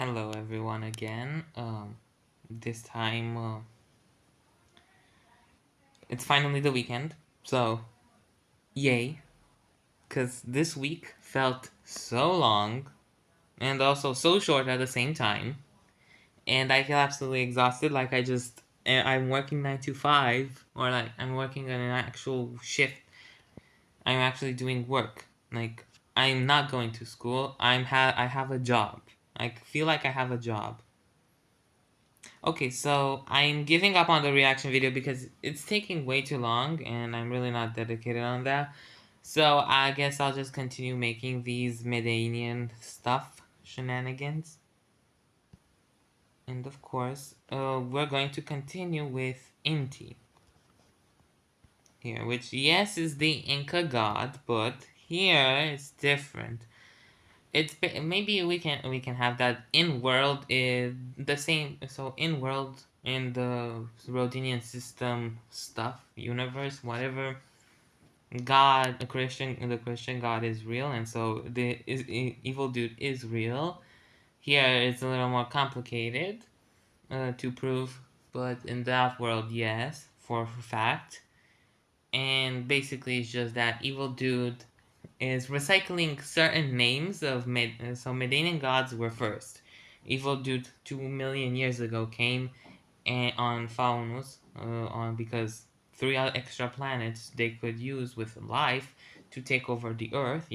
Hello everyone again. This time it's finally the weekend, so yay! Cause this week felt so long and also so short at the same time, and I feel absolutely exhausted. Like I'm working 9 to 5, or like I'm working on an actual shift. I'm actually doing work. Like I'm not going to school. I have a job. I feel like I have a job. Okay, so I'm giving up on the reaction video because it's taking way too long and I'm really not dedicated on that. So I guess I'll just continue making these Medanian stuff shenanigans. And of course, we're going to continue with Inti here, which yes is the Inca god, but here it's different. It's maybe we can have that in world is the same. So in world in the Rhodinian system stuff universe whatever God the Christian God is real, and so the evil dude is real. Here it's a little more complicated to prove, but in that world yes for a fact. And basically it's just that evil dude is recycling certain names of so Medanian gods were first. Evil dude 2 million years ago came on Faunus on because three extra planets they could use with life to take over the earth,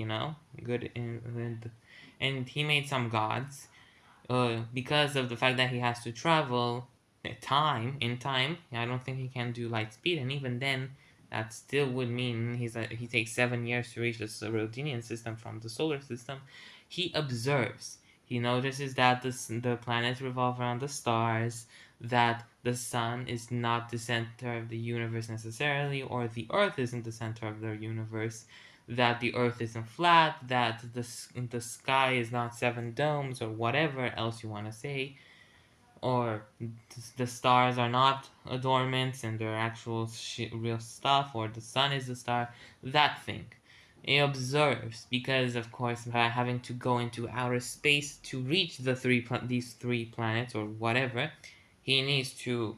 good and he made some gods because of the fact that he has to travel in time. I don't think he can do light speed, and even then that still would mean he takes 7 years to reach the Rhodinian system from the solar system. He observes. He notices that the planets revolve around the stars, that the sun is not the center of the universe necessarily, or the earth isn't the center of the universe, that the earth isn't flat, that the sky is not seven domes, or whatever else you want to say, or the stars are not adornments and they're actual real stuff, or the sun is a star, that thing. He observes because, of course, by having to go into outer space to reach these three planets or whatever, he needs to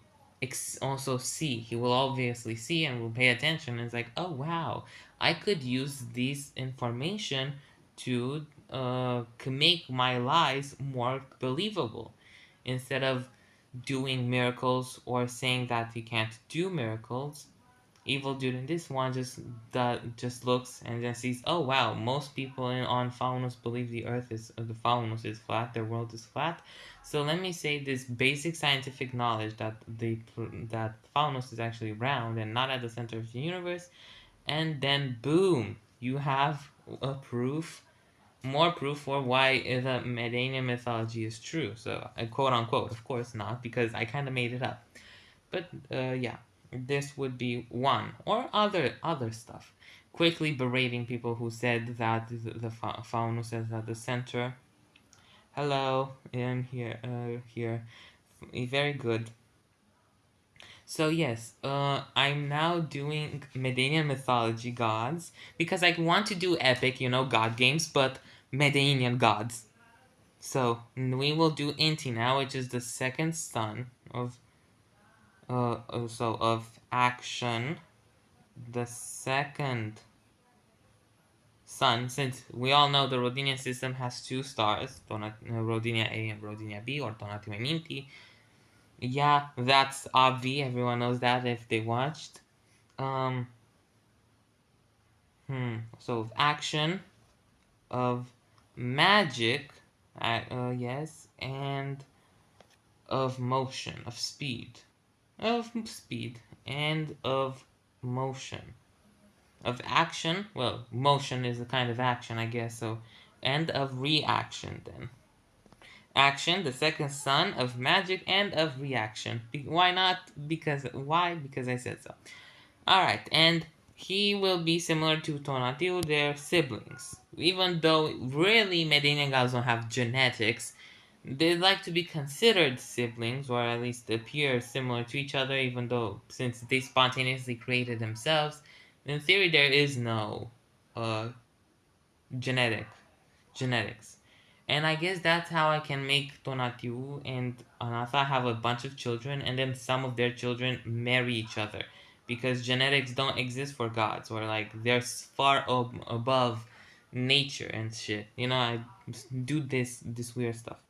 also see. He will obviously see and will pay attention. And it's like, oh wow, I could use this information to make my lies more believable, instead of doing miracles or saying that he can't do miracles. Evil dude in this one just looks and then sees, oh wow, most people on Faunus believe the Faunus is flat, their world is flat. So let me say this basic scientific knowledge that Faunus is actually round and not at the center of the universe, and then boom, you have a proof, more proof for why the Medanian mythology is true. So, quote unquote, of course not, because I kind of made it up. But yeah, this would be one or other stuff. Quickly berating people who said that the Faunus is at the center. Hello, I'm here. Here, very good. So yes, I'm now doing Medanian mythology gods because I want to do epic, god games, but Medanian gods. So we will do Inti now, which is the second son of of Action, the second sun, since we all know the Rhodinian system has two stars, Rodinia A and Rodinia B, or Tonatiuh and Inti. Yeah, that's obvious. Everyone knows that if they watched. Um, So of action, of magic, yes, and of motion, of speed, and of motion. Of action, well, motion is a kind of action, I guess, so, and of reaction, then. Action, the second son of magic, and of reaction. Why not? Why? Because I said so. Alright, and he will be similar to Tonatiuh, they're siblings. Even though really Medanian gods don't have genetics, they like to be considered siblings, or at least appear similar to each other, even though since they spontaneously created themselves, in theory there is no uh, genetics. And I guess that's how I can make Tonatiuh and Anatha have a bunch of children, and then some of their children marry each other. Because genetics don't exist for gods, or like they're far above nature and shit. You know, I do this weird stuff.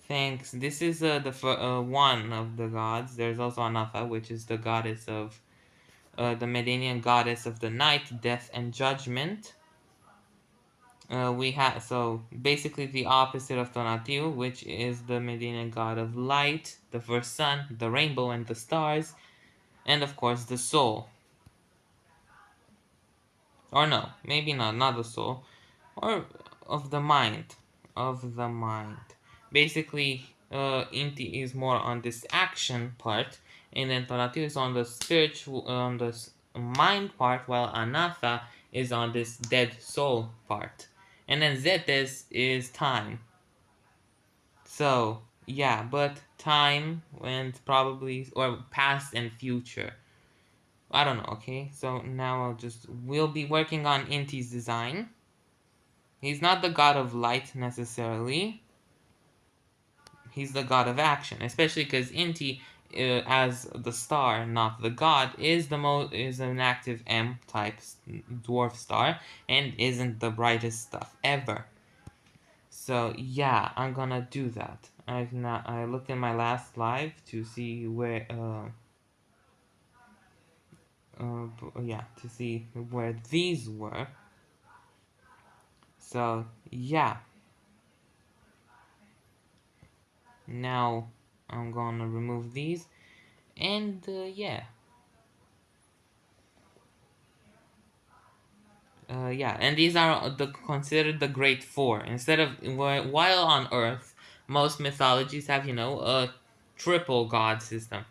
Thanks. This is one of the gods. There's also Anatha, which is the goddess of the Medanian goddess of the night, death, and judgment. We have so basically the opposite of Tonatiuh, which is the Medina god of light, the first sun, the rainbow, and the stars, and of course the soul. Or no, maybe not the soul, or of the mind, Basically, Inti is more on this action part, and then Tonatiuh is on the spiritual, on the mind part, while Anatha is on this dead soul part. And then Zetes is time. So, yeah, but time and probably, or past and future. I don't know, okay? So now we'll be working on Inti's design. He's not the god of light necessarily. He's the god of action, especially because Inti, as the star, not the god, is an active M-type dwarf star and isn't the brightest stuff ever. So yeah, I'm gonna do that. I looked in my last live to see where to see where these were. So yeah, now I'm gonna remove these, and yeah. Yeah, and these are considered the Great Four. Instead of while on Earth, most mythologies have a triple god system.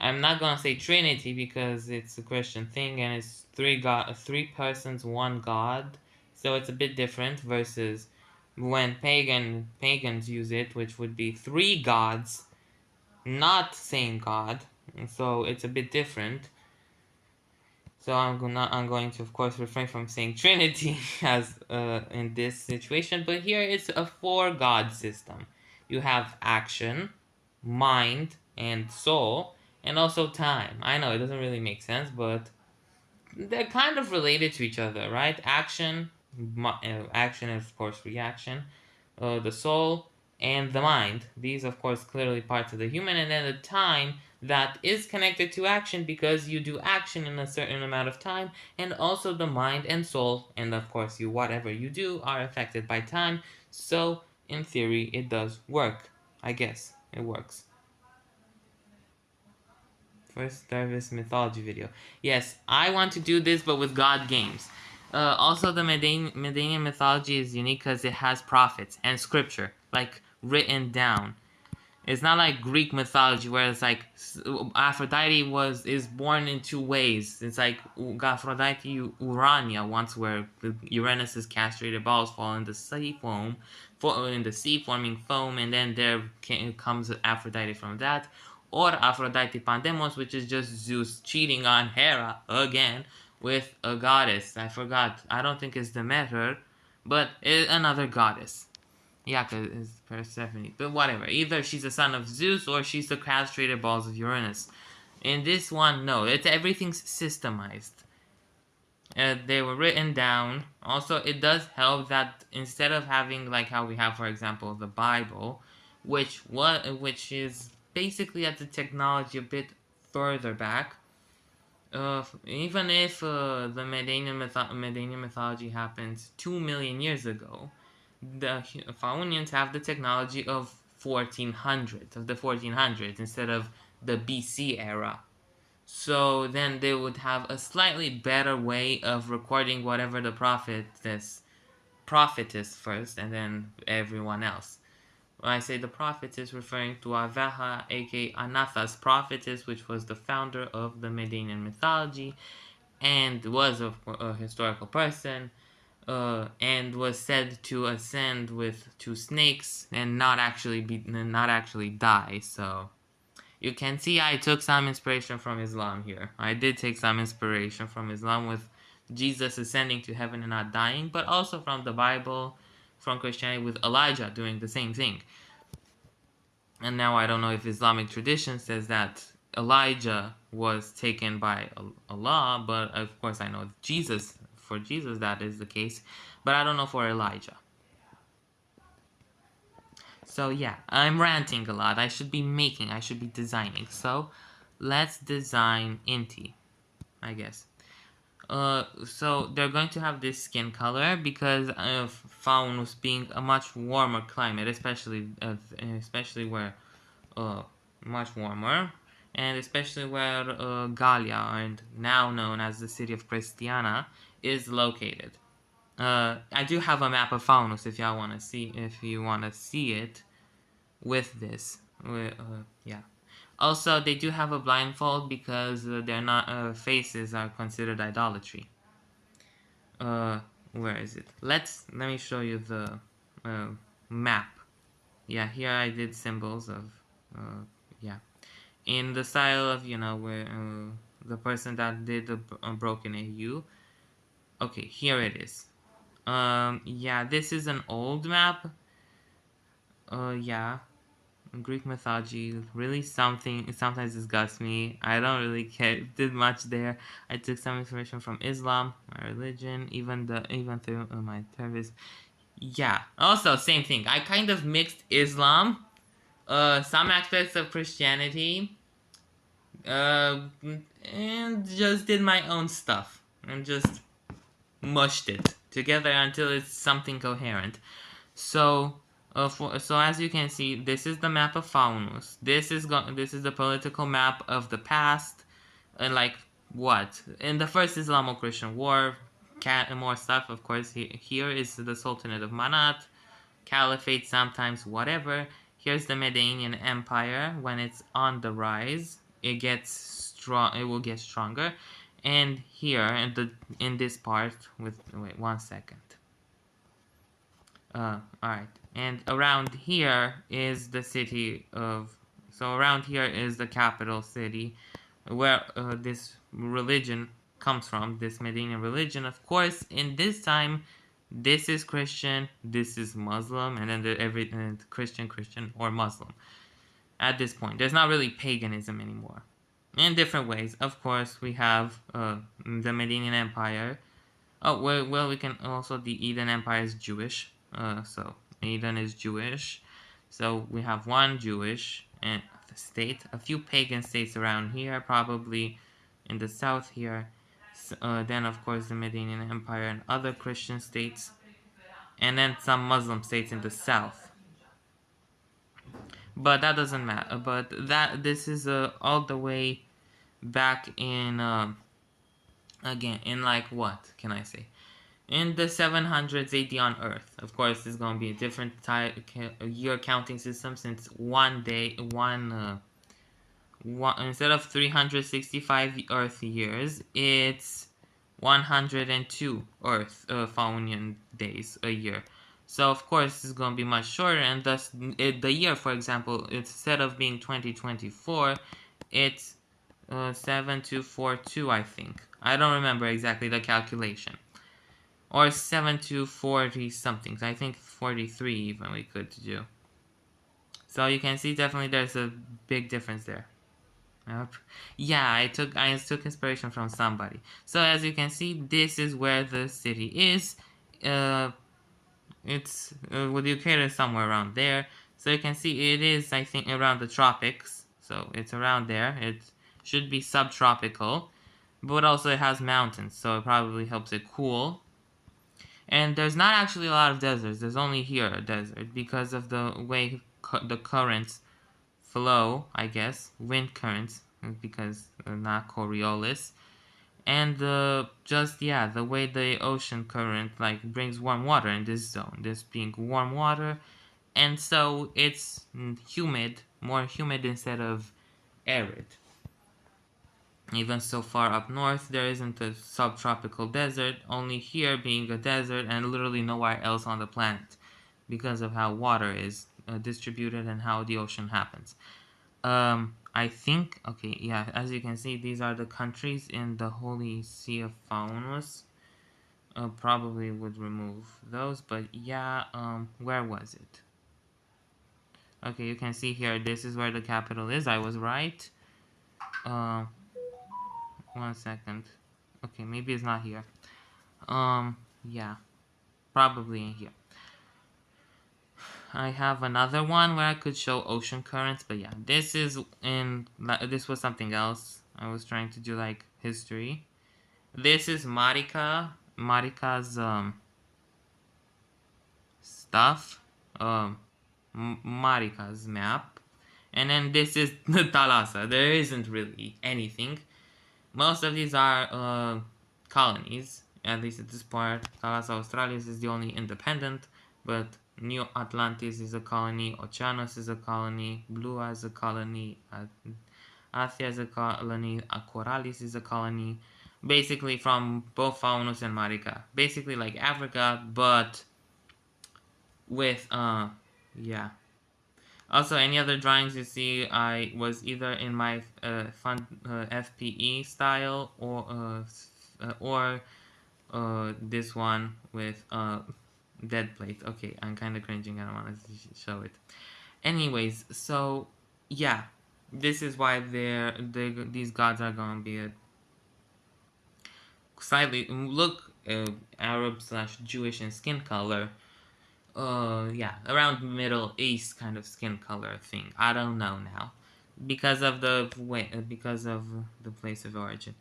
I'm not gonna say Trinity because it's a Christian thing and it's three persons, one god. So it's a bit different versus when pagans use it, which would be three gods, not same god. So it's a bit different. So I'm going to of course refrain from saying Trinity as in this situation, but here it's a four god system. You have action, mind, and soul, and also time. I know it doesn't really make sense, but they're kind of related to each other, right? Action is of course reaction, the soul, and the mind. These, of course, clearly parts of the human, and then the time that is connected to action because you do action in a certain amount of time, and also the mind and soul, and of course, whatever you do are affected by time. So, in theory, it does work. I guess it works. First service mythology video. Yes, I want to do this, but with God games. Also, the Medanian mythology is unique because it has prophets and scripture, like written down. It's not like Greek mythology where it's like Aphrodite is born in two ways. It's like Aphrodite Urania once, where Uranus's castrated balls fall in the sea forming foam, and then there comes Aphrodite from that. Or Aphrodite Pandemos, which is just Zeus cheating on Hera again with a goddess. I forgot. I don't think it's Demeter, but it's another goddess. Yeah, because it's Persephone. But whatever. Either she's a son of Zeus or she's the castrated balls of Uranus. In this one, no. Everything's systemized. They were written down. Also, it does help that instead of having like how we have, for example, the Bible, which is basically at the technology a bit further back. Even if the Medanian mythology happens 2 million years ago, the Faunians have the technology of the 1400s instead of the BC era. So then they would have a slightly better way of recording whatever the prophetess first, and then everyone else. When I say the prophetess, referring to Avaha, aka Anatha's prophetess, which was the founder of the Medanian mythology, and was a historical person, and was said to ascend with two snakes and not actually die. So you can see I took some inspiration from Islam here. I did take some inspiration from Islam with Jesus ascending to heaven and not dying, but also from the Bible, from Christianity with Elijah doing the same thing. And now I don't know if Islamic tradition says that Elijah was taken by Allah, but of course I know for Jesus that is the case, but I don't know for Elijah. So yeah, I'm ranting a lot. I should be designing. So let's design Inti, I guess. So they're going to have this skin color because of Faunus being a much warmer climate, especially where much warmer, and especially where Gallia, and now known as the city of Christiana, is located. I do have a map of Faunus if y'all want to see, if you want to see it with this. Yeah. Also, they do have a blindfold because their not faces are considered idolatry. Where is it? Let me show you the map. Yeah, here I did symbols of yeah, in the style of, you know, where the person that did the broken AU. Okay, here it is. Yeah, this is an old map. Yeah, Greek mythology really sometimes disgusts me. I don't really care did much there. I took some information from Islam, my religion, even through my service. Yeah. Also, same thing. I kind of mixed Islam, some aspects of Christianity, and just did my own stuff and just mushed it together until it's something coherent. So, so as you can see, this is the map of Faunus. This is the political map of the past, and like what in the first Islamo-Christian war, more stuff. Of course, here is the Sultanate of Manat, Caliphate sometimes, whatever. Here's the Mediterranean Empire when it's on the rise. It gets strong. It will get stronger, and here in this part with wait 1 second. Alright. And around here is the city of... So around here is the capital city where this religion comes from, this Medina religion. Of course, in this time, this is Christian, this is Muslim, and then Christian, or Muslim. At this point, there's not really paganism anymore. In different ways, of course, we have the Medinian Empire. Oh, well, we can also, the Eden Empire is Jewish. So Eden is Jewish. So we have one Jewish and state, a few pagan states around here, probably in the south here. Then of course the Mediterranean Empire and other Christian states, and then some Muslim states in the south. But that doesn't matter. But this is all the way back in again in like what can I say? In the 700s AD on Earth. Of course, this is going to be a different year counting system since instead of 365 Earth years, it's 102 Earth Faunian days a year. So of course, this is going to be much shorter, and thus the year, for example, instead of being 2024, it's 7242, I think. I don't remember exactly the calculation. Or 7 to 40 something. I think 43 even we could do. So you can see definitely there's a big difference there. Yep. Yeah, I took inspiration from somebody. So as you can see, this is where the city is. It's located somewhere around there. So you can see it is, I think, around the tropics. So it's around there. It should be subtropical, but also it has mountains, so it probably helps it cool. And there's not actually a lot of deserts. There's only here a desert because of the way the currents flow, I guess. Wind currents, because not Coriolis. And just, yeah, the way the ocean current like brings warm water in this zone. This being warm water. And so it's humid, more humid instead of arid. Even so far up north, there isn't a subtropical desert, only here being a desert and literally nowhere else on the planet because of how water is distributed and how the ocean happens. I think, okay, yeah, as you can see, these are the countries in the Holy See of Faunus. probably would remove those, but yeah, where was it? Okay, you can see here, this is where the capital is. I was right. 1 second. Okay, maybe it's not here. Yeah, probably in here. I have another one where I could show ocean currents, but yeah, this was something else. I was trying to do like history. This is Marika's stuff. Marika's map. And then this is the Thalassa. There isn't really anything. Most of these are colonies, at least at this part. Thalassa Australis is the only independent, but New Atlantis is a colony, Oceanus is a colony, Blua is a colony, Athia is a colony, Coralis is a colony. Basically from both Faunus and Marika. Basically like Africa, but with, yeah. Also, any other drawings you see, I was either in my fun FPE style or this one with dead plate. Okay, I'm kind of cringing. I don't want to show it. Anyways, so yeah, this is why these gods are gonna be a slightly look Arab slash Jewish in skin color. Yeah, around Middle East kind of skin color thing. I don't know now, because of the place of origin.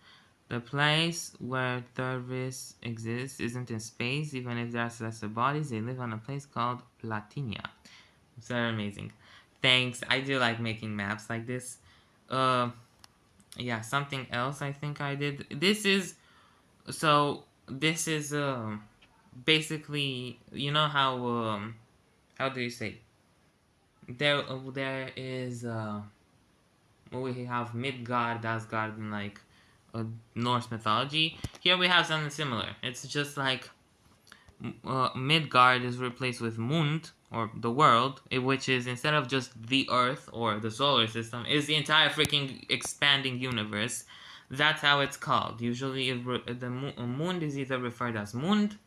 The place where Thurvis exists isn't in space, even if there are celestial bodies. They live on a place called Platinia. It's very amazing. Thanks. I do like making maps like this. Yeah, something else I think I did. This is basically, you know how do you say, there is we have Midgard, Asgard, and like Norse mythology. Here we have something similar. It's just like Midgard is replaced with Mund, or the world, which is, instead of just the Earth or the solar system, is the entire freaking expanding universe. That's how it's called. Usually the Mund is either referred as Mund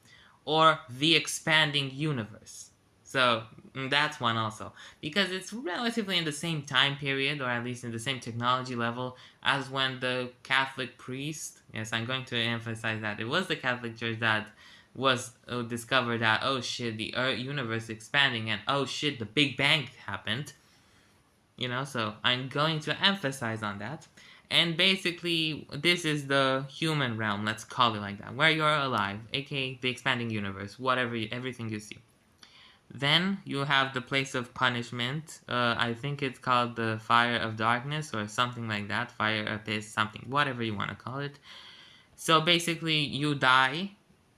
or the expanding universe. So that's one also, because it's relatively in the same time period, or at least in the same technology level, as when the Catholic priest, yes, I'm going to emphasize that it was the Catholic Church that was discovered that, oh shit, the Earth universe expanding, and oh shit, the Big Bang happened. So I'm going to emphasize on that. And basically, this is the human realm, let's call it like that, where you're alive, aka the expanding universe, everything you see. Then you have the place of punishment. I think it's called the Fire of Darkness or something like that. Fire Abyss, something, whatever you want to call it. So basically, you die.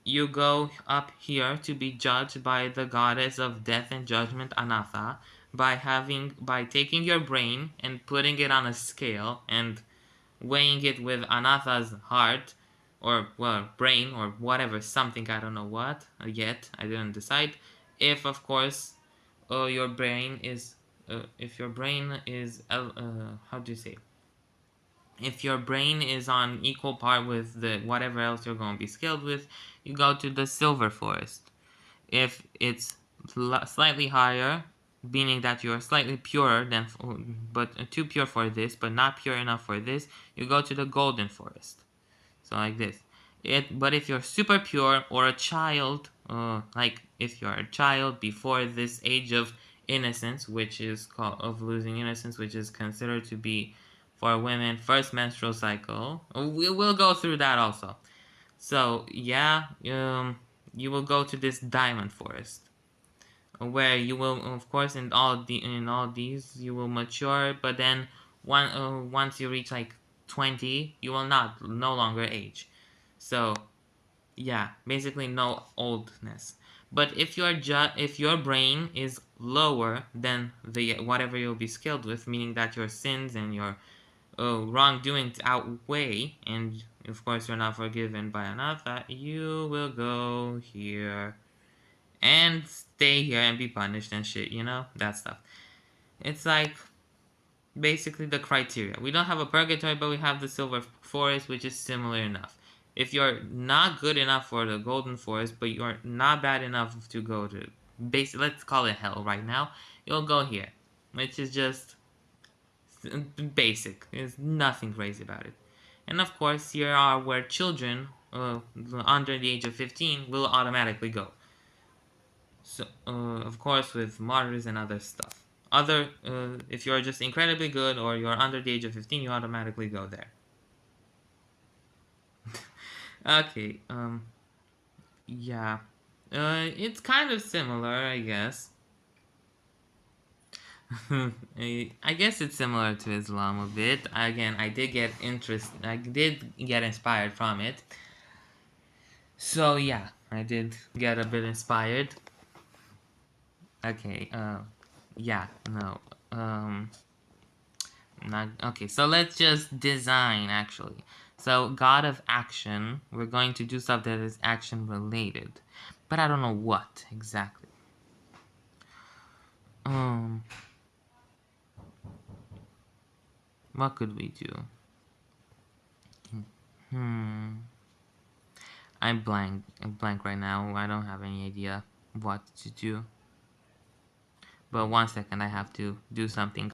You go up here to be judged by the goddess of death and judgment, Anatha, by taking your brain and putting it on a scale and weighing it with Anatha's heart, or well, brain, or whatever, something, I don't know what yet. I didn't decide. If of course your brain is if your brain is how do you say, if your brain is on equal part with the whatever else you're going to be skilled with, you go to the silver forest. If it's slightly higher, meaning that you're slightly purer than, but too pure for this, but not pure enough for this, you go to the golden forest. So like this. But if you're super pure, or a child, like if you're a child before this age of innocence, which is called of losing innocence, which is considered to be for women first menstrual cycle. We will go through that also. So yeah, you will go to this diamond forest, where you will, of course, in all these you will mature, but then once you reach like 20, you will no longer age. So yeah, basically no oldness. But if your brain is lower than the whatever you'll be skilled with, meaning that your sins and your wrongdoings outweigh, and of course you're not forgiven by another, you will go here and stay here and be punished and shit, that stuff. It's like basically the criteria. We don't have a purgatory, but we have the silver forest, which is similar enough. If you're not good enough for the Golden Forest, but you're not bad enough to go to base, let's call it hell right now, you'll go here, which is just basic. There's nothing crazy about it. And of course, here are where children under the age of 15 will automatically go. So, of course, with martyrs and other stuff. If you're just incredibly good or you're under the age of 15, you automatically go there. Okay, yeah. It's kind of similar, I guess. I guess it's similar to Islam a bit. Again, I did get inspired from it. So yeah, I did get a bit inspired. Okay, yeah, no. Not okay, so let's just design actually. So God of action, we're going to do stuff that is action related. But I don't know what exactly. Um what could we do? Hmm. I'm blank right now. I don't have any idea what to do. But 1 second, I have to do something.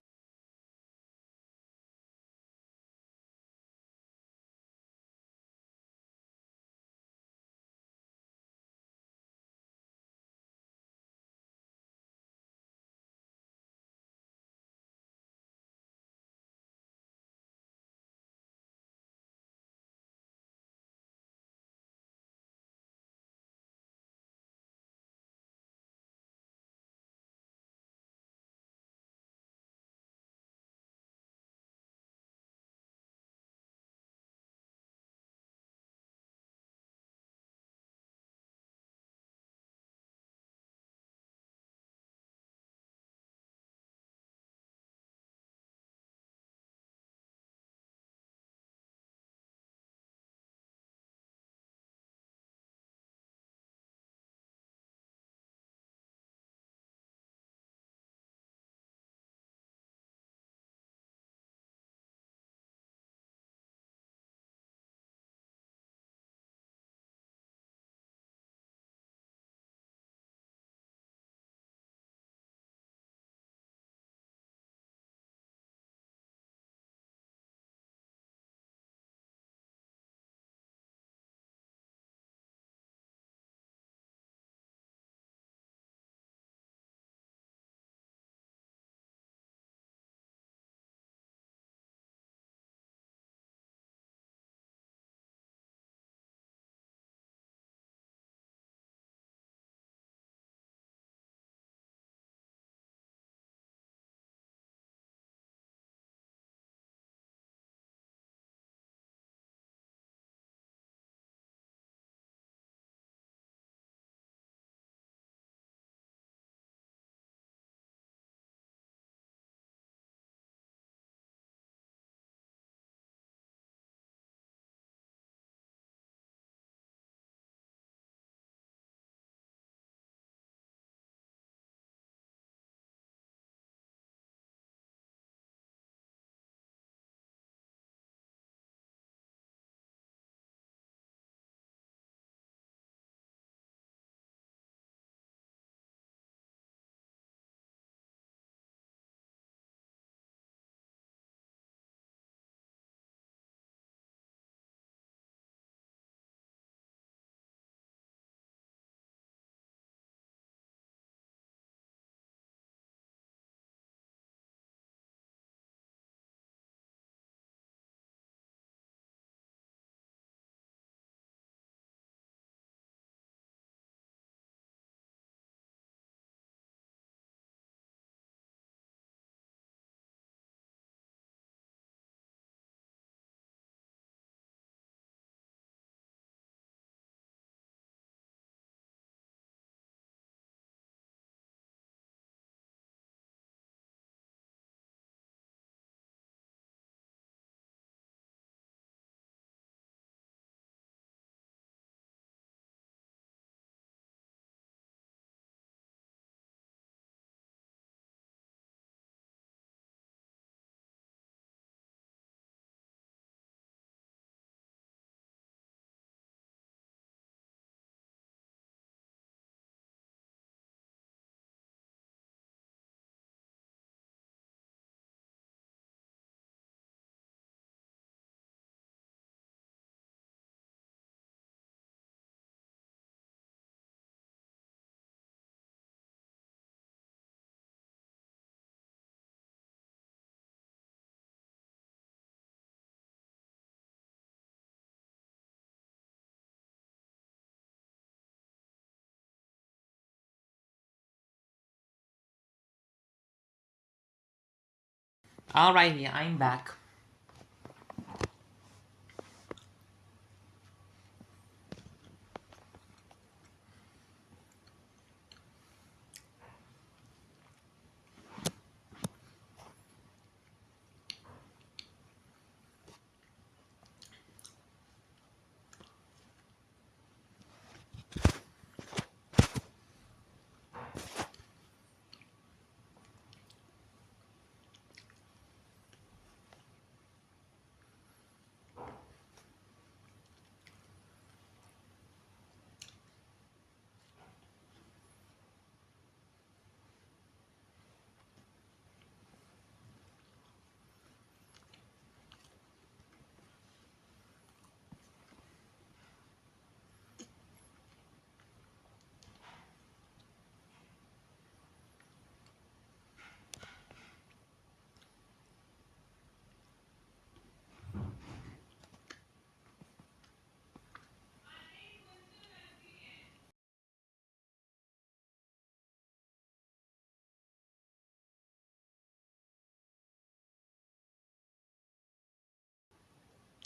Alrighty, I'm back.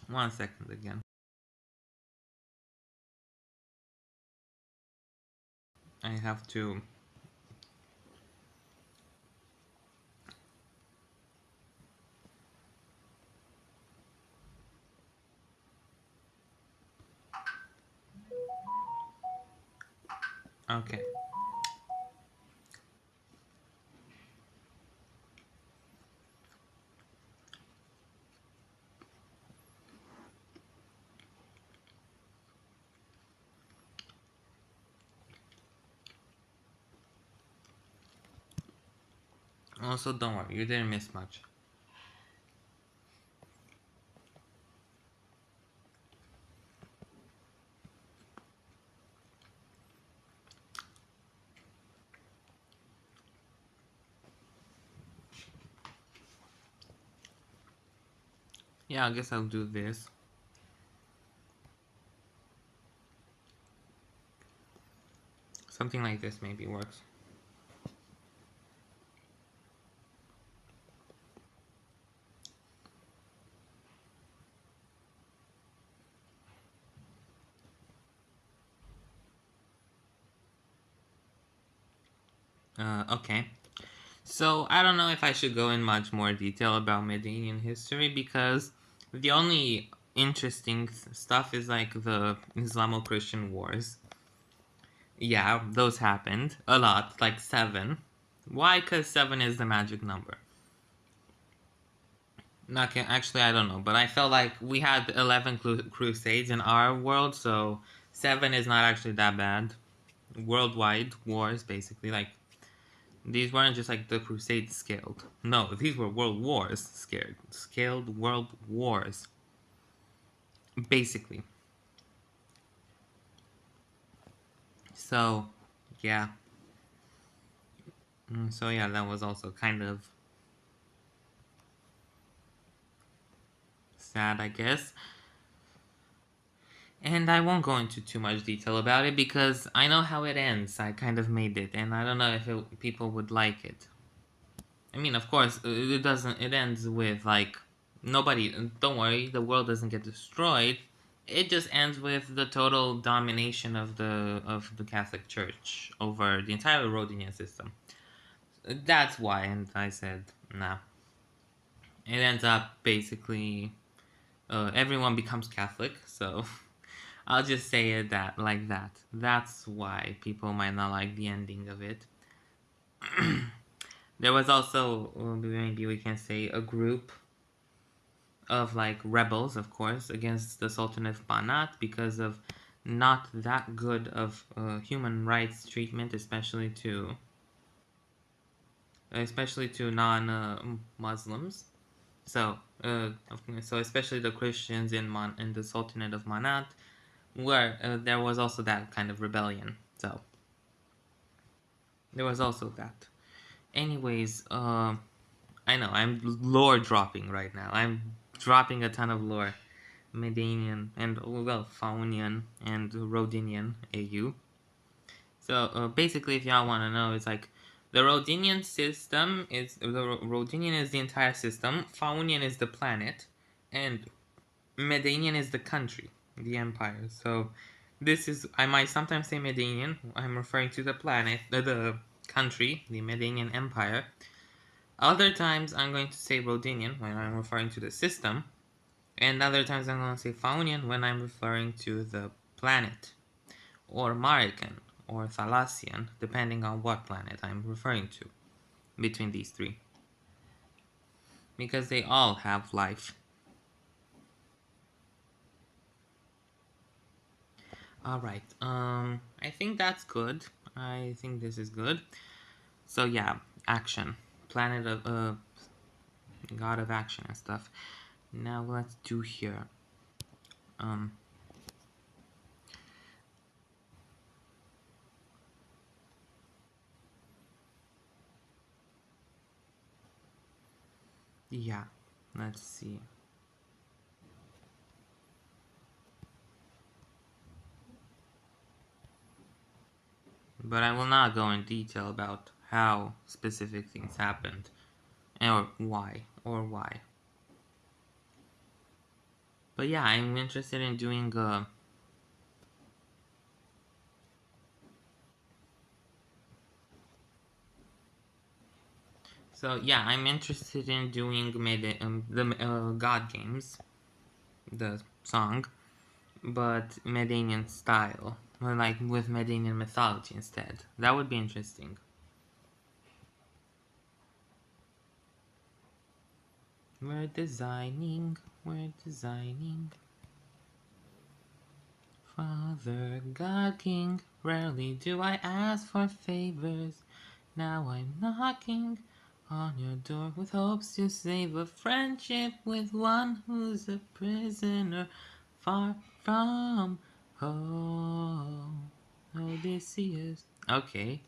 One second again. I have to. Okay. Also, don't worry, you didn't miss much. Yeah, I guess I'll do this. Something like this maybe works. Okay. So I don't know if I should go in much more detail about Medanian history because the only interesting stuff is like the Islamo-Christian wars. Yeah, those happened a lot, like 7. Why? Because 7 is the magic number. Okay, actually, I don't know, but I felt like we had 11 crusades in our world, so 7 is not actually that bad. Worldwide wars, basically, like these weren't just like the crusades scaled. No, these were world wars scaled world wars, basically. So, yeah. So yeah, that was also kind of sad, I guess. And I won't go into too much detail about it because I know how it ends. I kind of made it, and I don't know if people would like it. I mean, of course, it doesn't. It ends with like nobody. Don't worry, the world doesn't get destroyed. It just ends with the total domination of the Catholic Church over the entire Rhodinian system. That's why, and I said nah. It ends up basically everyone becomes Catholic, so I'll just say it that like that. That's why people might not like the ending of it. There was also maybe we can say a group of like rebels, of course, against the Sultan of Banat because of not that good of human rights treatment, especially to non-Muslims. So especially the Christians in the Sultanate of Manat, where there was also that kind of rebellion. So there was also that. Anyways, I know I'm lore dropping right now. I'm dropping a ton of lore. Medanian and well Faunian and Rhodinian AU. So basically, if y'all want to know, it's like The Rhodinian system is Rhodinian is the entire system. Faunian is the planet, and Medanian is the country, the empire. So this is, I might sometimes say Medanian. I'm referring to the planet, the country, the Medanian Empire. Other times I'm going to say Rhodinian when I'm referring to the system, and other times I'm going to say Faunian when I'm referring to the planet, or Marican, or Thalassian, depending on what planet I'm referring to between these three, because they all have life. Alright, I think that's good. I think this is good. So yeah, action. Planet of, god of action and stuff. Now let's do here. Yeah, let's see. But I will not go in detail about how specific things happened, or why. But yeah, I'm interested in doing so yeah, I'm interested in doing the God Games, the song, but Medanian style, or like with Medanian mythology instead. That would be interesting. We're designing. Father God King, rarely do I ask for favors. Now I'm knocking on your door with hopes to save a friendship with one who's a prisoner far from home. Odysseus. Okay.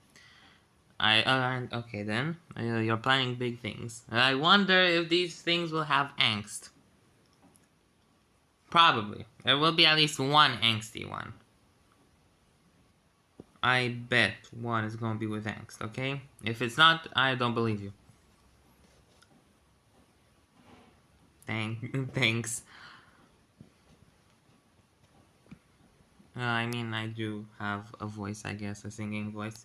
Okay then. You're planning big things. I wonder if these things will have angst. Probably. There will be at least one angsty one. I bet one is gonna be with angst, okay? If it's not, I don't believe you. Thanks. I mean, I do have a voice, I guess, a singing voice.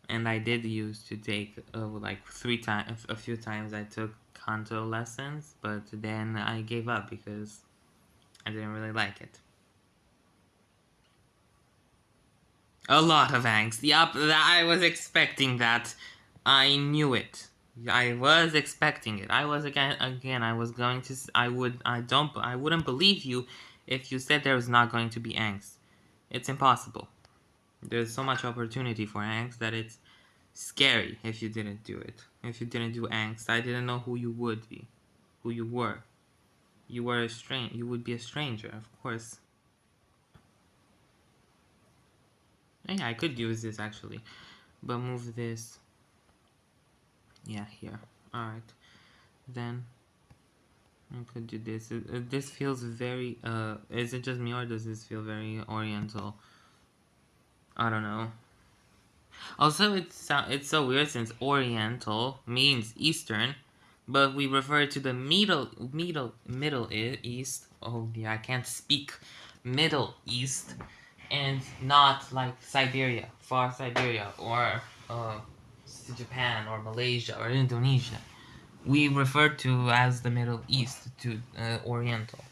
And I did used to take, like, a few times I took canto lessons, but then I gave up because I didn't really like it. A lot of angst. Yup, I was expecting that. I knew it. I was expecting it. I was again. I was going to. I would. I wouldn't believe you if you said there was not going to be angst. It's impossible. There's so much opportunity for angst that it's scary if you didn't do it. If you didn't do angst, I didn't know who you would be, who you were. You were a stranger. You would be a stranger, of course. Yeah, I could use this actually, but move this. Yeah, here. Alright. Then I could do this. This feels very, is it just me or does this feel very oriental? I don't know. Also, it's so weird since oriental means eastern, but we refer to the middle east. Oh yeah, I can't speak. Middle East, and not like Siberia, far Siberia, or Japan, or Malaysia, or Indonesia. We refer to as the Middle East, to Oriental,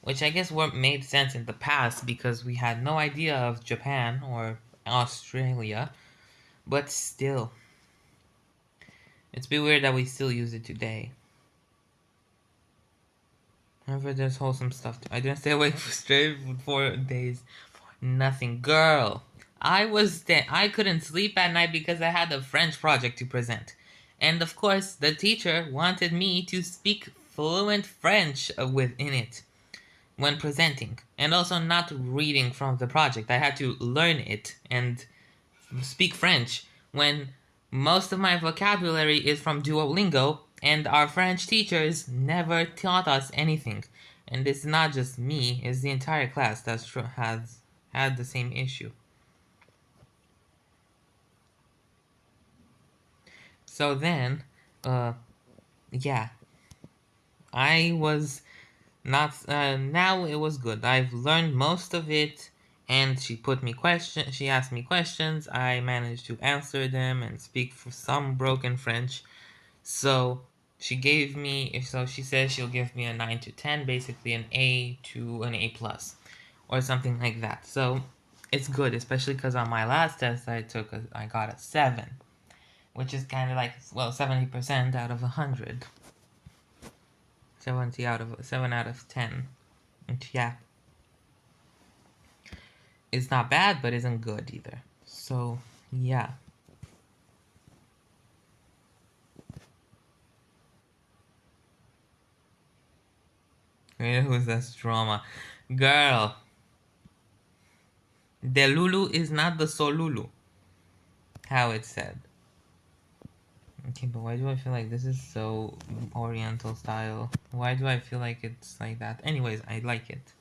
which I guess what made sense in the past because we had no idea of Japan or Australia, but still, it's a bit weird that we still use it today. However, there's wholesome stuff too. I didn't stay awake for straight 4 days for nothing, girl. I couldn't sleep at night because I had a French project to present. And of course, the teacher wanted me to speak fluent French within it when presenting, and also not reading from the project. I had to learn it and speak French when most of my vocabulary is from Duolingo, and our French teachers never taught us anything. And it's not just me, it's the entire class that has had the same issue. So then, uh, yeah, I was not, now it was good. I've learned most of it, and she asked me questions, I managed to answer them and speak for some broken French. So she says she'll give me a 9 to 10, basically an A to an A plus, or something like that. So it's good, especially because on my last test I got a 7, which is kind of like, well, 70% out of 100. 7 out of 10. And yeah, it's not bad, but isn't good either. So yeah. Who's this drama? Girl, the Lulu is not the Solulu. How it's said. Okay, but why do I feel like this is so oriental style? Why do I feel like it's like that? Anyways, I like it.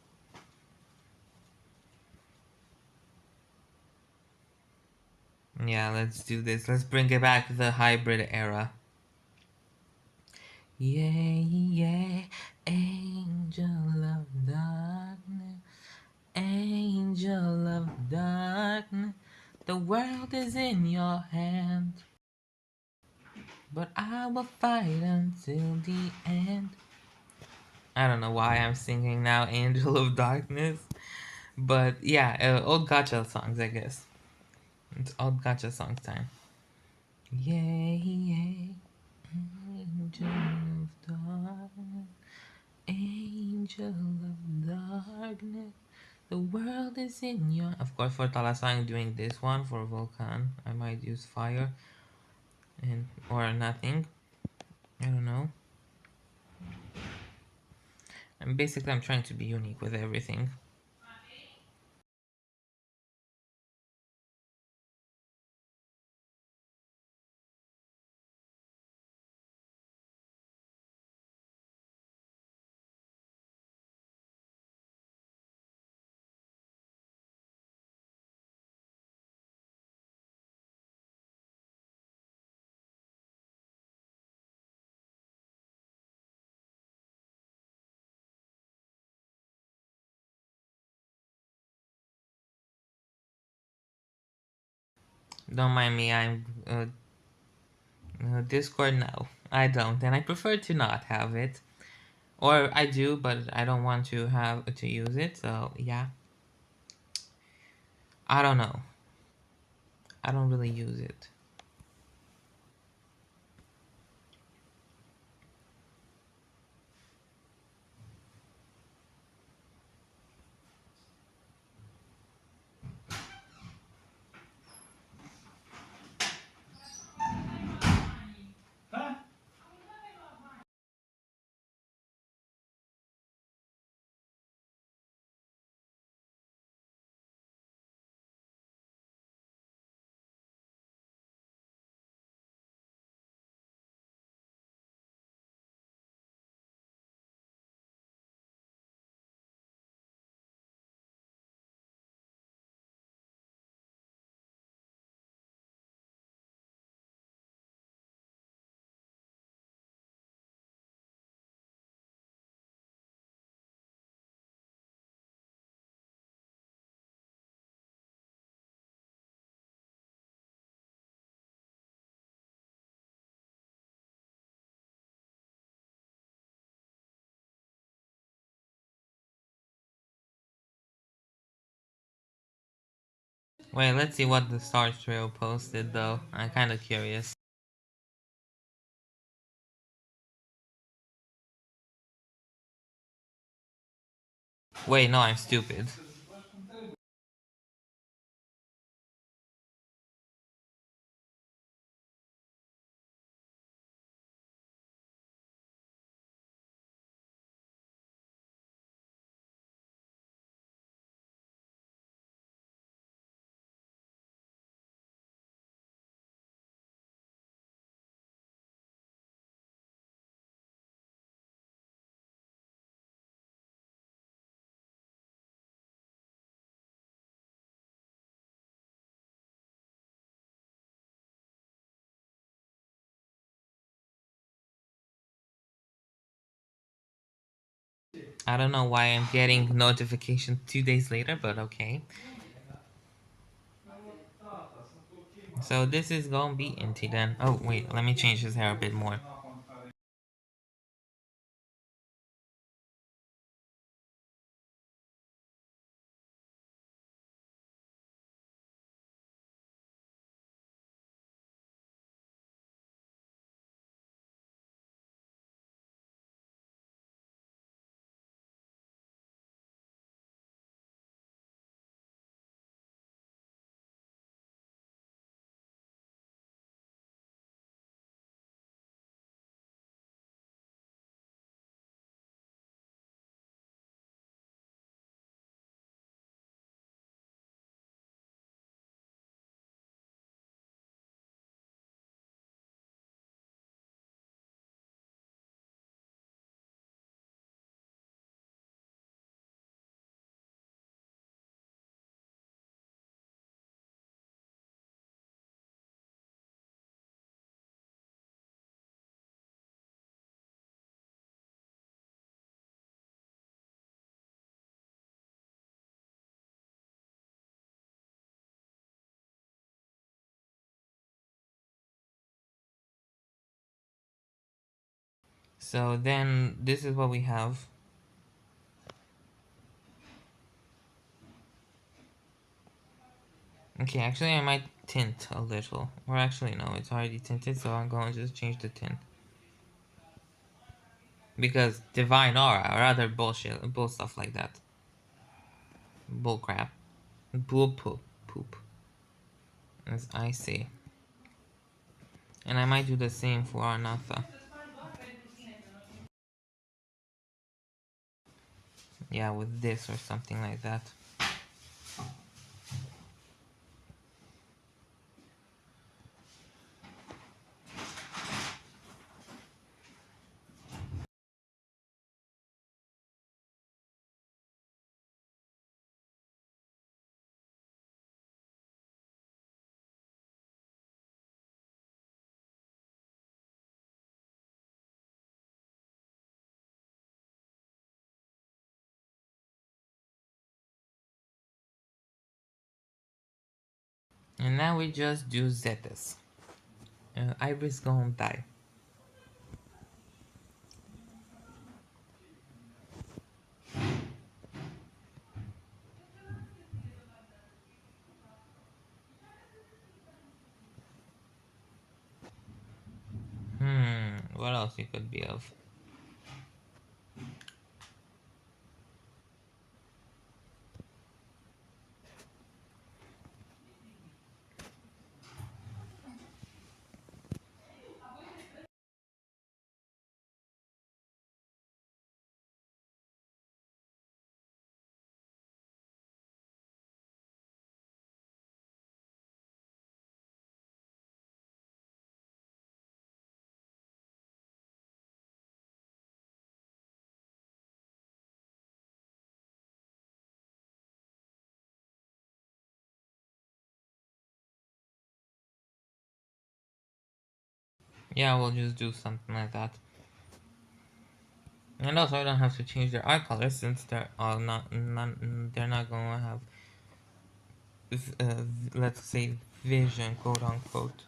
Yeah, let's do this. Let's bring it back to the hybrid era. Yeah, yeah, angel of darkness, angel of darkness. The world is in your hand, but I will fight until the end. I don't know why I'm singing now, Angel of Darkness. But yeah, old gacha songs, I guess. It's old gacha songs time. Yay, yay, angel of darkness, angel of darkness. The world is in your. Of course, for Talasang doing this one for Volcan, I might use fire and or nothing. I don't know. And basically, I'm trying to be unique with everything. Don't mind me. I'm Discord. No, I don't, and I prefer to not have it. Or I do, but I don't want to have to use it. So yeah, I don't know. I don't really use it. Wait, let's see what the Star Trail posted though. I'm kind of curious. Wait, no, I'm stupid. I don't know why I'm getting notification 2 days later, but okay. So this is gonna be Inti then. Oh wait, let me change his hair a bit more. So then this is what we have. Okay, actually I might tint a little. Or actually no, it's already tinted, so I'm going to just change the tint. Because divine aura or other bull stuff like that. Bull crap. Bull poop. As I say. And I might do the same for Anatha. Yeah, with this or something like that. And now we just do Zetas. Iris gonna die. What else it could be of? Yeah, we'll just do something like that. And also, I don't have to change their eye color since they're they're not gonna have, let's say, vision, quote unquote.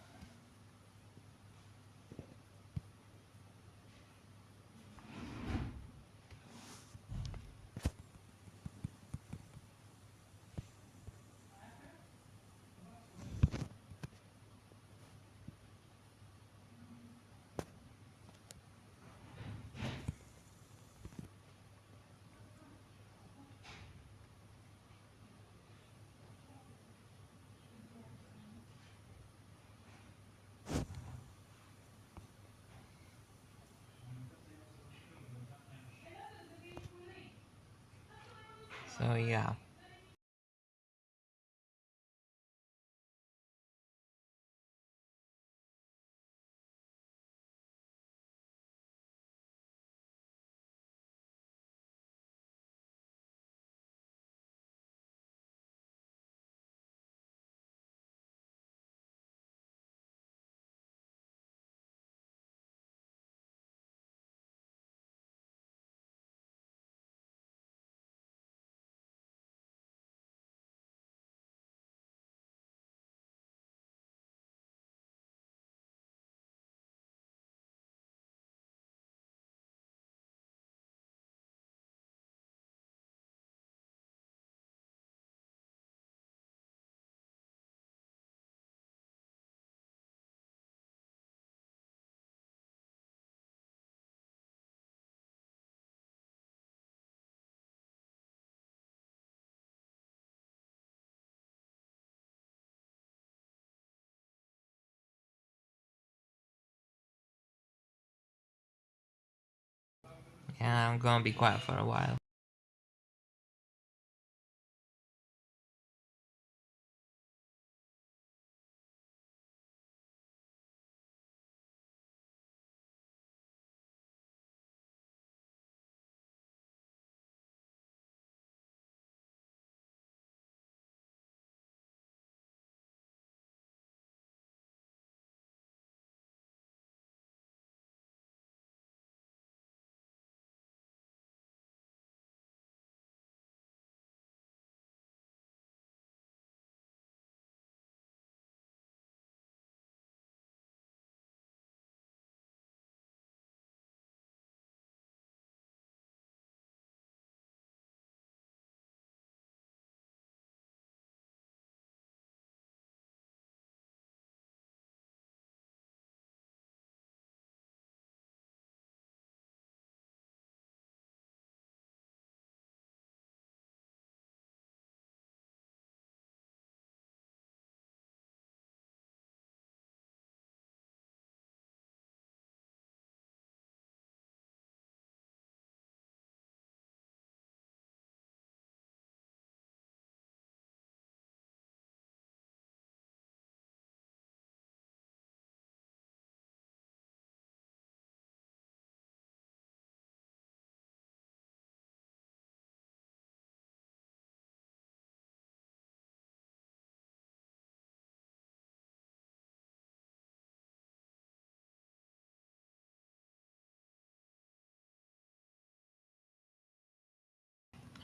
So yeah. Yeah, I'm gonna be quiet for a while.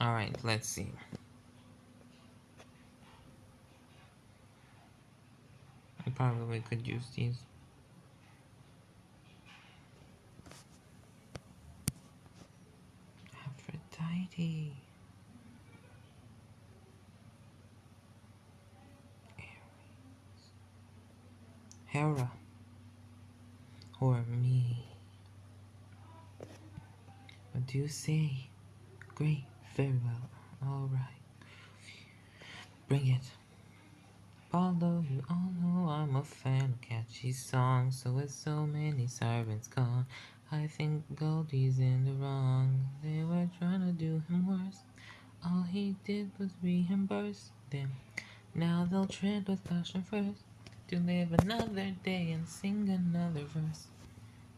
Alright, let's see. I probably could use these. Aphrodite. Hera. Or me. What do you say? Great, very well. Alright. Bring it. Although you all know I'm a fan of catchy songs, so with so many sirens gone, I think Goldie's in the wrong. They were trying to do him worse. All he did was reimburse them. Now they'll tread with caution first, to live another day and sing another verse.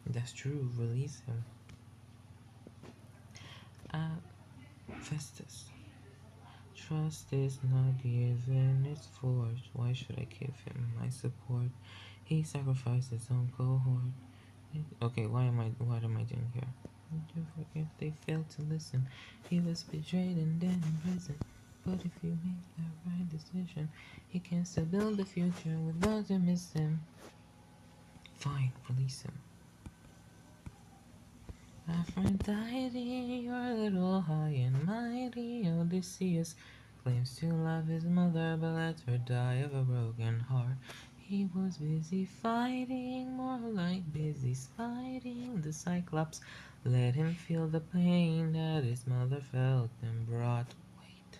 That's true, release him. Festus. Trust is not given, it's forged. Why should I give him my support? He sacrificed his own cohort. Okay, what am I doing here? Do forgive they failed to listen. He was betrayed and dead in prison. But if you make the right decision, he can still build a future with those who miss him. Fine, release him. Aphrodite, you're a little high and mighty. Odysseus claims to love his mother, but lets her die of a broken heart. He was busy fighting, more like busy spiting. The Cyclops let him feel the pain that his mother felt and brought. Wait.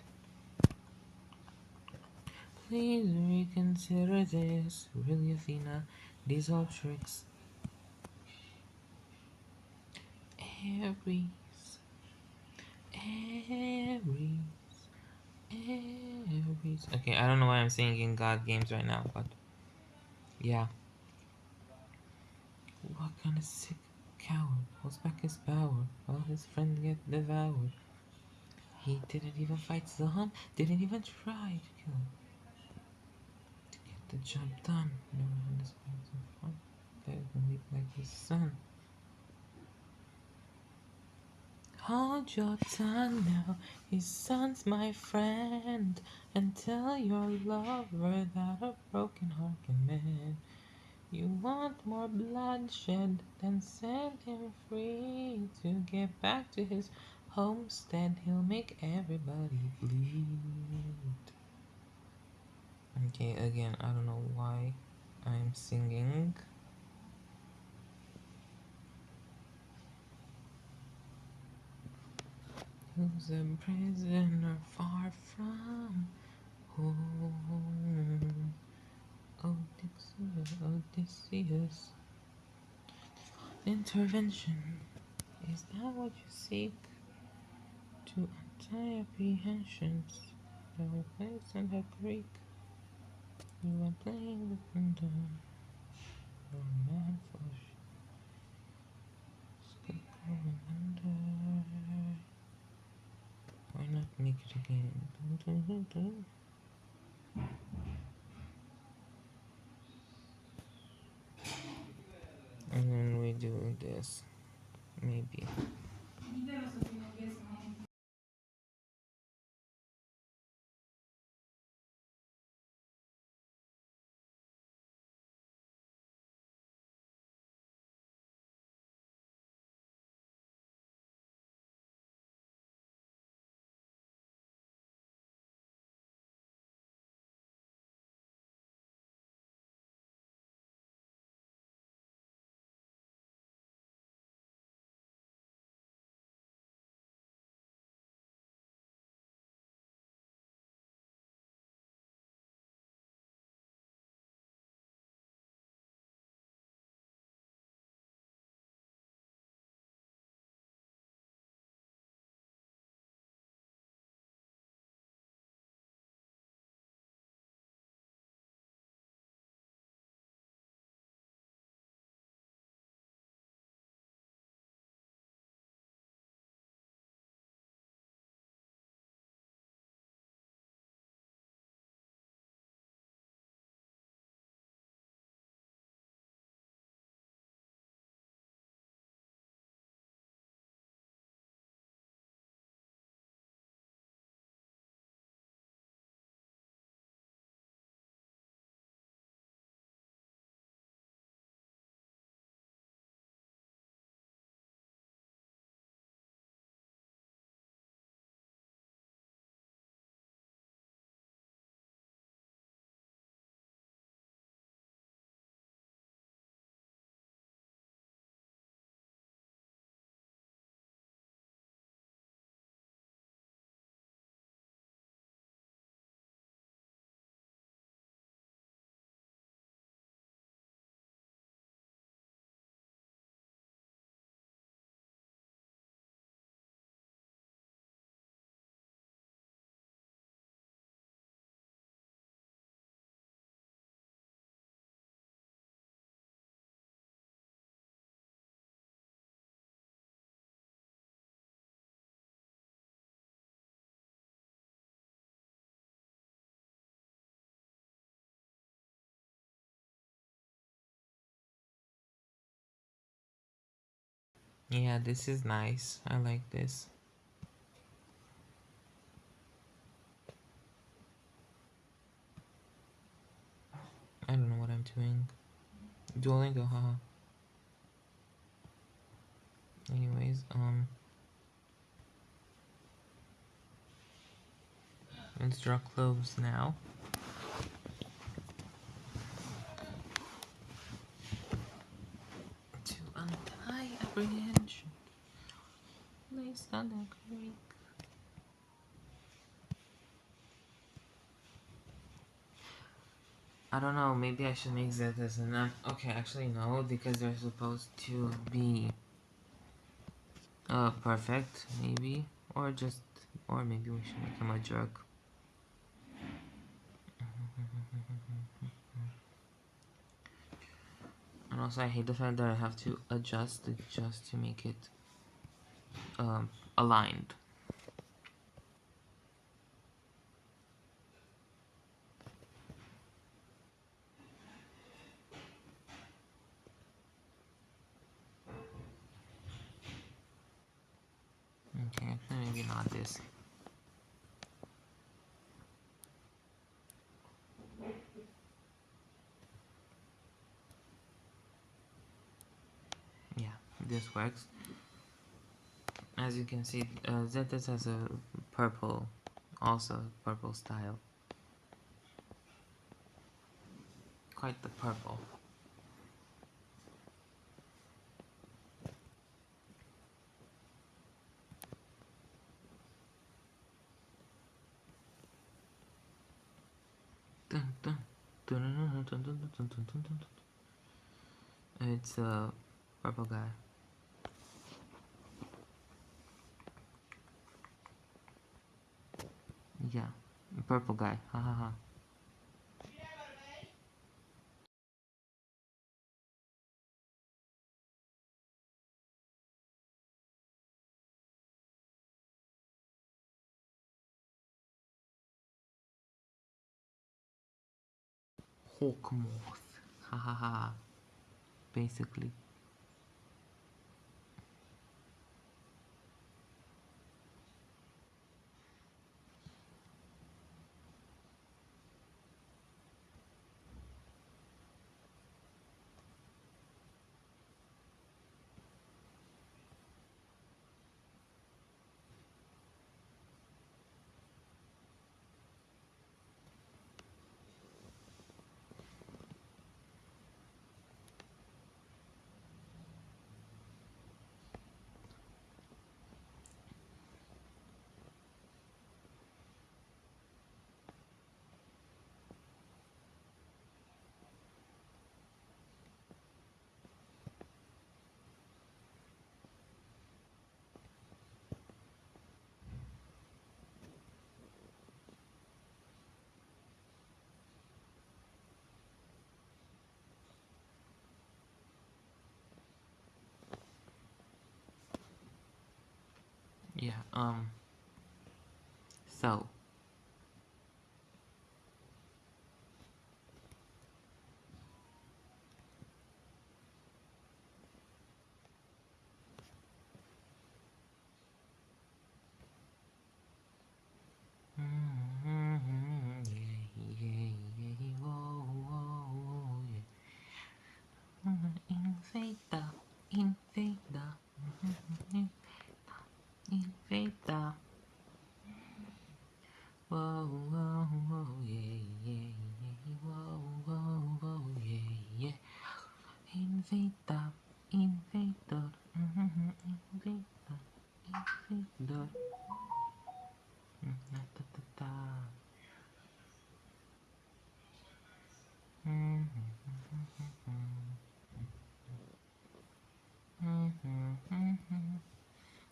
Please reconsider this. Really, Athena, these old tricks. Aries. Aries. Aries. Okay, I don't know why I'm singing God games right now, but yeah. What kind of sick coward holds back his power while his friend get devoured? He didn't even fight Zaham, didn't even try to kill him. To get the job done, never had this person fun. Better than weep like his son. Hold your tongue now, his son's my friend, and tell your lover that a broken heart can mend. You want more bloodshed, then set him free. To get back to his homestead, he'll make everybody bleed. Okay, again, I don't know why I'm singing. Who's a prisoner far from home? Odysseus, Odysseus. Intervention. Is that what you seek? To untie apprehensions that were placed on the creek. You are playing with thunder. You're a man for skip going under. Why not make it again? Dun, dun, dun, dun. And then we do this. Maybe. Yeah, this is nice. I like this. I don't know what I'm doing. Duolingo, haha. Anyways, let's draw cloves now. To untie apprehension. Placed on the creek. I don't know, maybe I should make that as enough. Okay, actually no, because they're supposed to be perfect, maybe. Or just, or maybe we should make him a jerk. And also I hate the fact that I have to adjust it just to make it aligned. Okay, maybe not this. Yeah, this works. As you can see, Zetas has a purple, also purple style. Quite the purple. It's a purple guy. Yeah, purple guy. Ha ha ha. Hawkmoth. Ha ha ha. Basically. Yeah. So. Invader, invader, invader. Whoa, whoa, whoa, yeah, yeah, yeah. Whoa, whoa, whoa, yeah, yeah. Invader, invader, invader, invader. Da, da, da, da.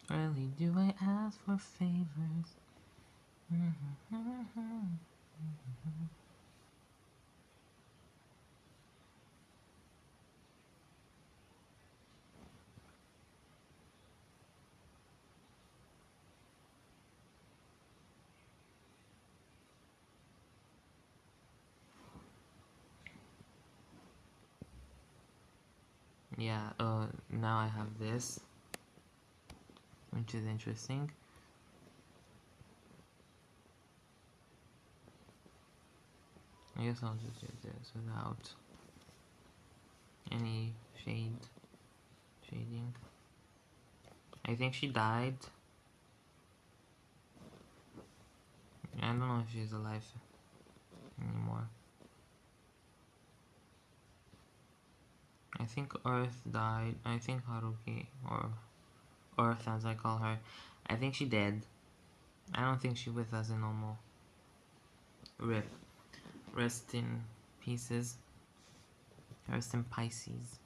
Rarely do I ask for favors. Yeah, now I have this, which is interesting. I guess I'll just use this without any shading. I think she died. I don't know if she's alive anymore. I think Earth died. I think Haruki, or Earth as I call her, I think she dead. I don't think she with us no more. RIP. Rest in pieces. Rest in Pisces.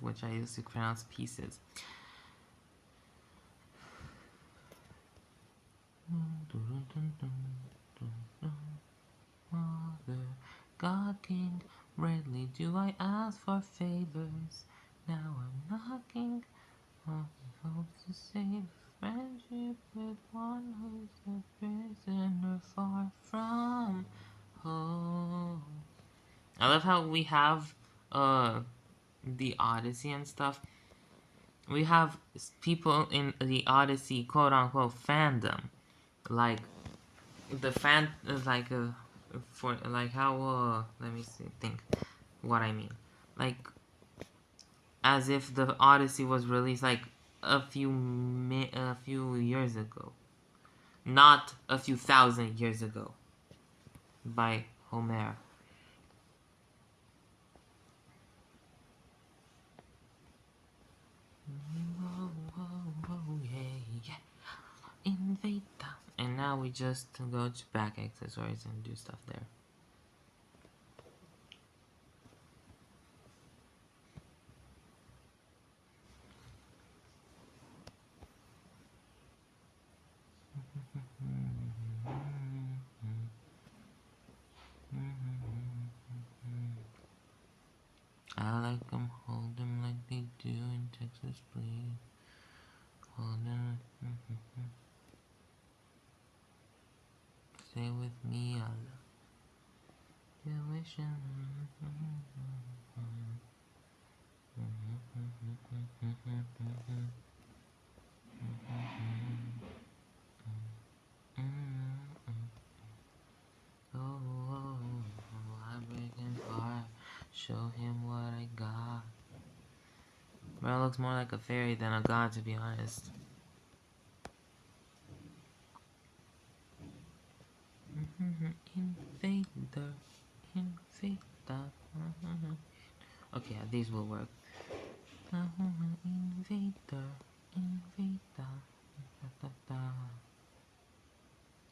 Which I used to pronounce pieces. Father, God King, rarely do I ask for favors. Now I'm knocking on hopes to save friendship with one who's a prisoner far from home. I love how we have the Odyssey and stuff. We have people in the Odyssey quote unquote fandom, like the fan, like for like how let me see, think what I mean, like as if the Odyssey was released like a few years ago, not a few thousand years ago by Homer. Whoa, whoa, whoa, yeah, yeah. Invade that. And now we just go to back accessories and do stuff there. I like them, hold them like they do in Texas, please. Hold them, stay with me, I love you, wishing. Oh, oh, oh, I break his heart, show him what I got. Bro looks more like a fairy than a god, to be honest. Invader, invader. Okay, yeah, these will work. Invader, invader.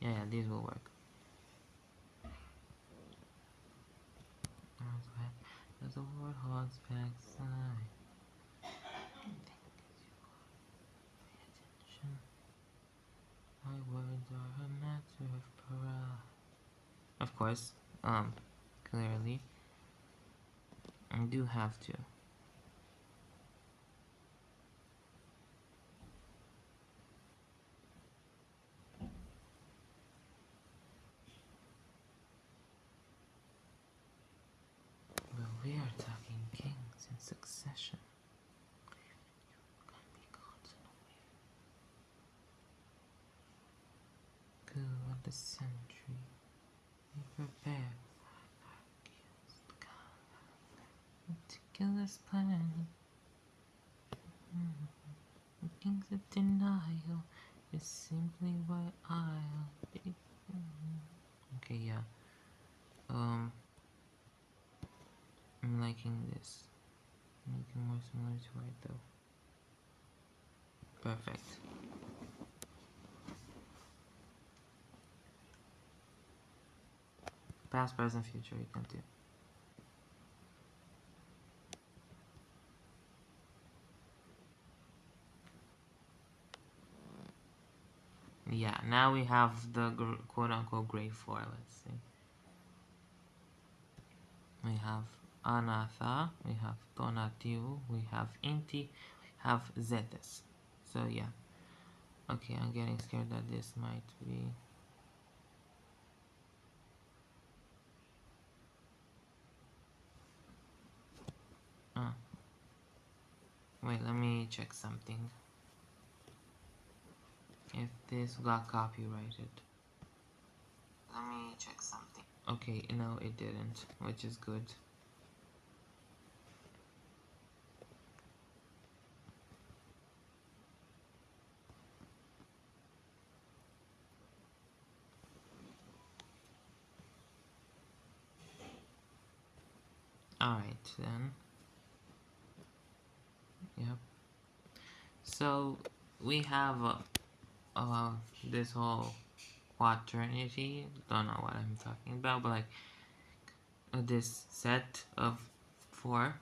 Yeah, these will work. There's a warthog's backside. My words are a matter of pride. Of course, clearly, I do have to. Well, we are talking kings in succession. Can't be gods in a way. Coup of the century. We prepare meticulous plan. Kings of denial is simply what I'll be. Okay, yeah. I'm liking this. Making more similar to it though. Perfect. Past, present, future, you can do. Yeah, now we have the quote-unquote grade 4, let's see. We have Anatha, we have Donatiu, we have Inti, we have Zetes. So yeah. Okay, I'm getting scared that this might be... Wait, let me check something. If this got copyrighted. Let me check something. Okay, no it didn't, which is good. Alright then. Yep. So we have this whole quaternity. Don't know what I'm talking about, but like this set of 4.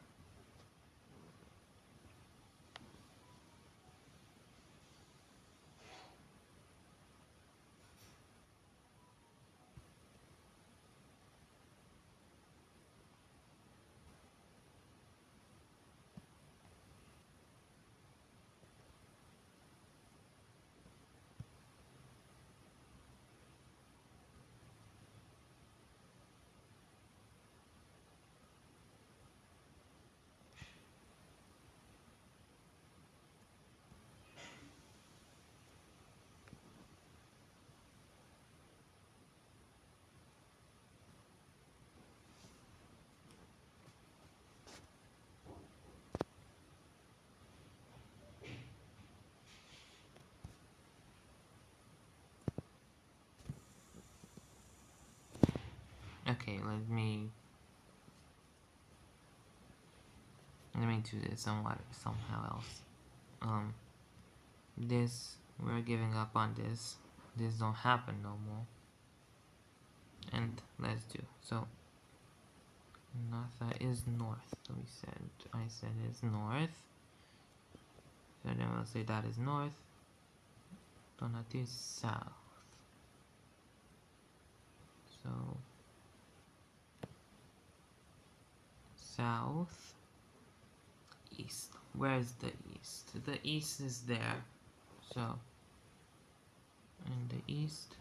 Okay, let me do this somehow else. This, we're giving up on this. This don't happen no more. And let's do so. Natha is north. So I said it's north. So then we'll say that is north. Donati is south. So south. east. Where's the east? The east is there. So, in the east.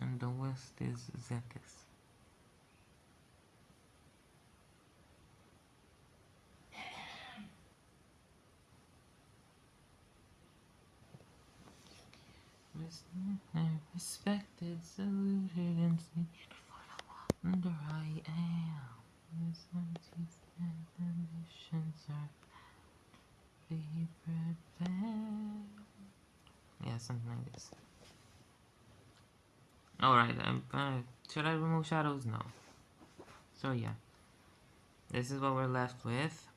And the west is Zethus. Respected, saluted, and seen. Wonder I am. His teeth and ambitions are favorite band. Yeah, something like this. Alright, should I remove shadows? No. So yeah, this is what we're left with.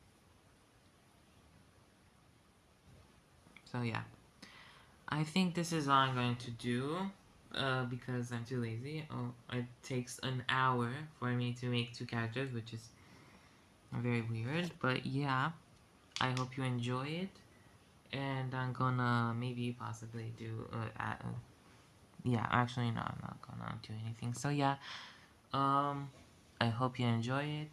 So yeah, I think this is all I'm going to do. Because I'm too lazy. Oh, it takes an hour for me to make 2 characters, which is very weird. But yeah, I hope you enjoy it. And I'm gonna maybe possibly do yeah, actually no, I'm not gonna do anything. So yeah, I hope you enjoy it.